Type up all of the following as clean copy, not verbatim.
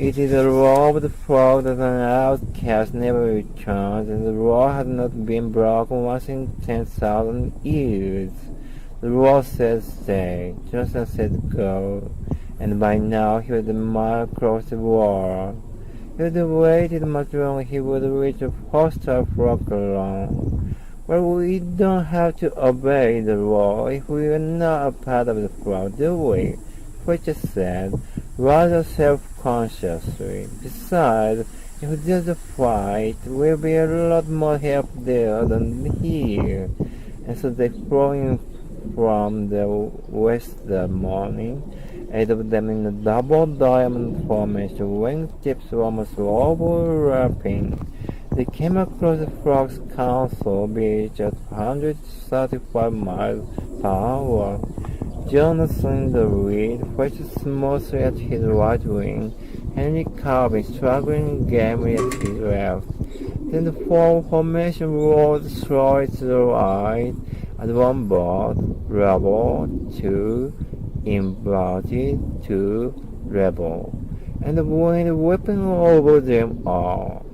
It is a law of the frog that an outcast never returns, and the law has not been broken once in 10,000 years. The law says stay, Johnson said go, and by now he was a mile across the water. If he waited much longer, he would reach a hostile frog alone. Well, we don't have to obey the law if we are not a part of the frog, do we? Richard said, rather self-consciously. Besides, if there's a fight, we'll be a lot more help there than here. And so they flew in from the west that morning, 8 of them in a double diamond formation, wingtips almost overlapping. They came across the Frog's Council beach at 135 miles per hour. Jonathan in the lead, fetched smoothly at his right wing, Henry Calvin struggling gamely at his left. Then the formation rolled slowly to the right, at one board, rebel, 2, inverted, 2, rebel, and the wind whipping over them all.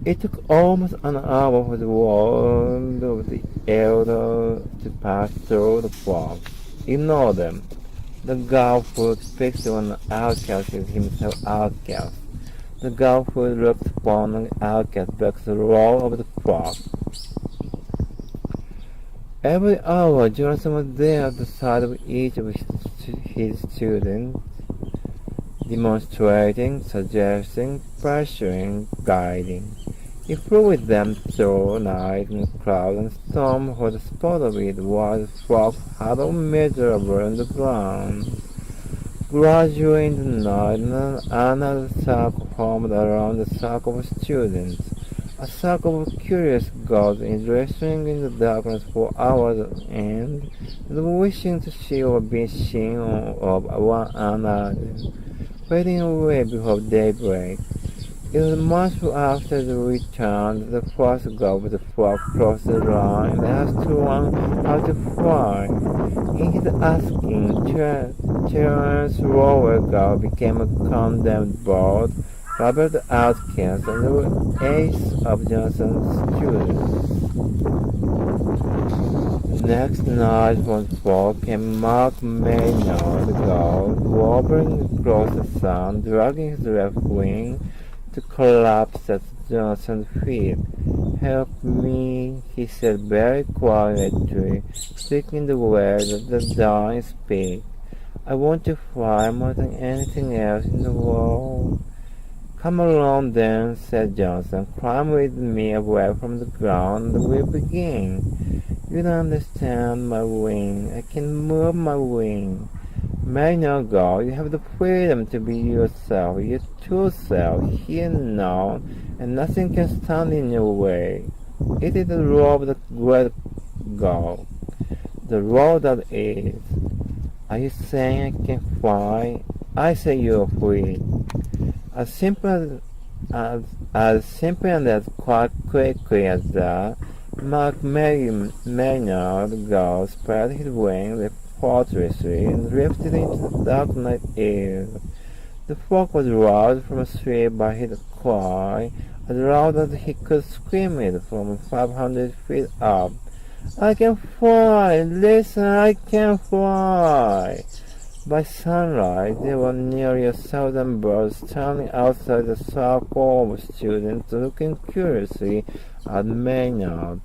It took almost an hour for the wand of the elder to pass through the fog. Ignore them. The Gulfoot fixed on an outcast is himself outcast. The Gulfoot looked upon an outcast back the roll of the fog. Every hour Johnson was there at the side of each of his students, demonstrating, suggesting, pressuring, guiding. He flew with them through night and cloud and storm, where the spot of it was frog huddle miserable on the ground. Gradually in the night, another circle formed around the circle of students. A circle of curious girls wrestling in the darkness for hours on end, and wishing to see or be seen of one another, fading away before daybreak. It was much after the return that the first girl with the frog crossed the line and asked one how to fly. In his asking, Terence Rower girl became a condemned bird, Robert the outcast, and the ace of Johnson's students. The next night from the fog came Mark Maynard, the girl, wobbling across the sun, dragging his left wing to collapse at Johnson's feet. "Help me," he said very quietly, speaking the way that the dying speak. "I want to fly more than anything else in the world." "Come along then," said Johnson. "Climb with me away from the ground and we'll begin. You don't understand my wing. I can move my wing. Maynard girl, you have the freedom to be yourself, your true self, here now, and nothing can stand in your way. It is the law of the great girl, the law that is. Are you saying I can fly? I say you are free." As simple and as quite quickly as that, Mark Maynard girl spread his wings effortlessly and drifted into the dark night air. The frog was roused from sleep by his cry, as loud as he could scream it from 500 feet up. "I can fly! Listen, I can fly!" By sunlight, there were nearly 1,000 birds standing outside the circle of students looking curiously at Maynard.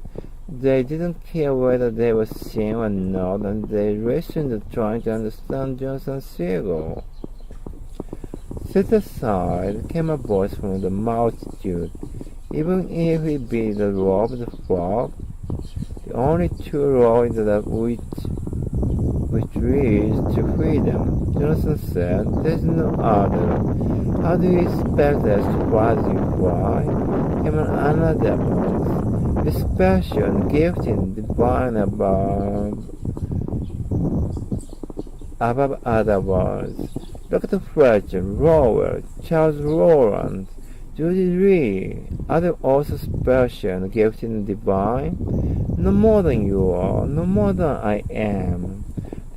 They didn't care whether they were seen or not, and they listened trying to understand Livingston Seagull. "Sit aside," came a voice from the multitude. "Even if it be the law of the frog, the only true law is that which leads to freedom." Johnson said, "There's no other. How do you expect us to fly as you fly?" Came another voice. "You're special and gifted, divine above other words. Dr. Fletcher, Rower, Charles Rowland, Judy Lee, are they also special and gifted and divine? No more than you are, no more than I am.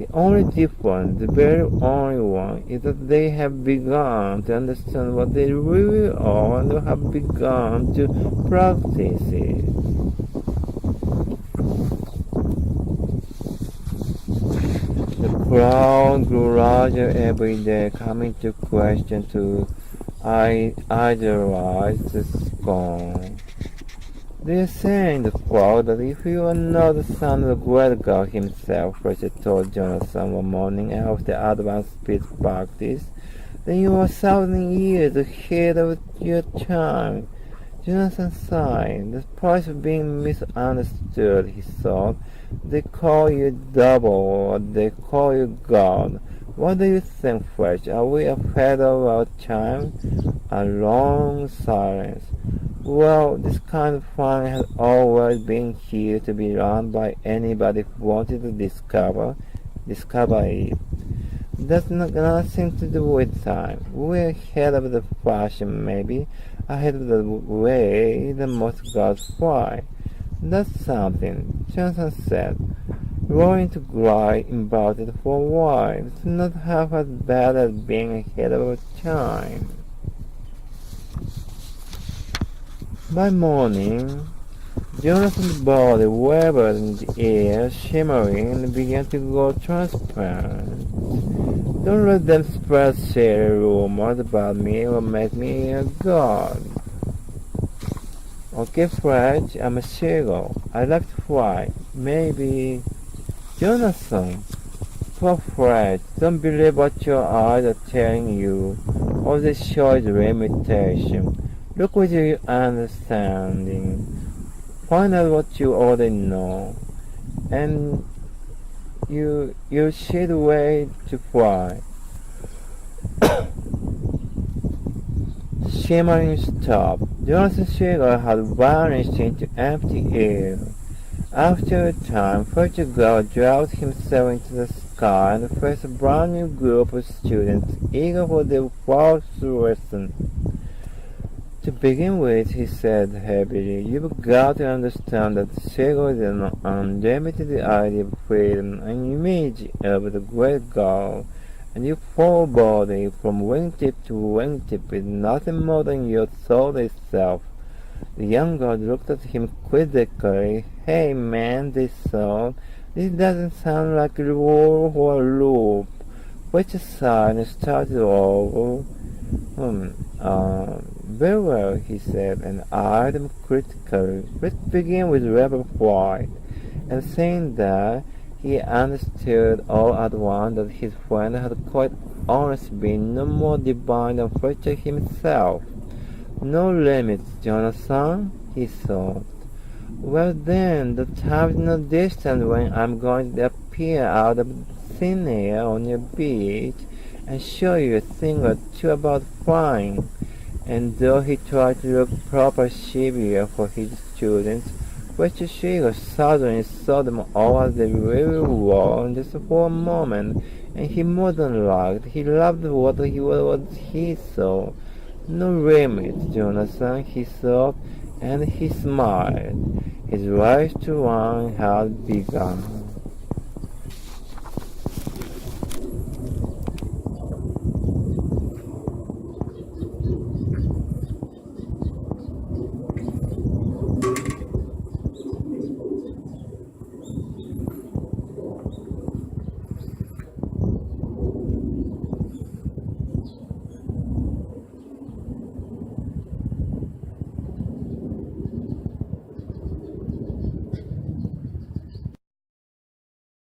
The only difference, the very only one, is that they have begun to understand what they really are and have begun to practice it. The crowd grew larger every day, coming to question to idolize the scorn. They say in the crowd that if you are not the son of the great God himself, Richard told Jonathan one morning after advanced speech practice, then you are 1,000 years ahead of your time. Jonathan sighed. The price of being misunderstood, he thought. They call you double, or they call you God. What do you think, Fletch? Are we ahead of our time? A long silence. Well, this kind of fun has always been here to be run by anybody who wanted to discover it. That's nothing to do with time. We're ahead of the fashion, maybe, ahead of the way that most gods fly. That's something, Johnson said, rolling to cry about it for a while. It's not half as bad as being ahead of our time. By morning, Jonathan's body wavered in the air, shimmering, and began to go transparent. Don't let them spread silly rumors about me or make me a god. Okay, Fred, I'm a seagull. I like to fly. Maybe... Jonathan! Poor Fred, don't believe what your eyes are telling you. All this show is imitation. Look with your understanding. Find out what you already know. And you see the way to fly. Shimmering stopped. Jonathan's seagull had vanished into empty air. After a time, Portugal dropped himself into the sky and faced a brand new group of students eager for their first lesson. To begin with, he said heavily, you've got to understand that the seagull is an unlimited idea of freedom, an image of the great God, and your whole body, from wingtip to wingtip, is nothing more than your soul itself. The young god looked at him quizzically. Hey man, this doesn't sound like a roll or a loop. Which sighed and started over. Very well, he said, and eyed him critically. Let's begin with Rebel White. And saying that, he understood all at once that his friend had quite honestly been no more divine than Fletcher himself. No limits, Jonathan, he thought. Well then, the time is not distant when I'm going to appear out of thin air on your beach and show you a thing or two about flying. And though he tried to look proper severe for his students, Richard Bach suddenly saw them all as they really were just for a moment, and he more than liked. He loved what he saw. No limits, Jonathan, he thought, and he smiled. His race to run had begun.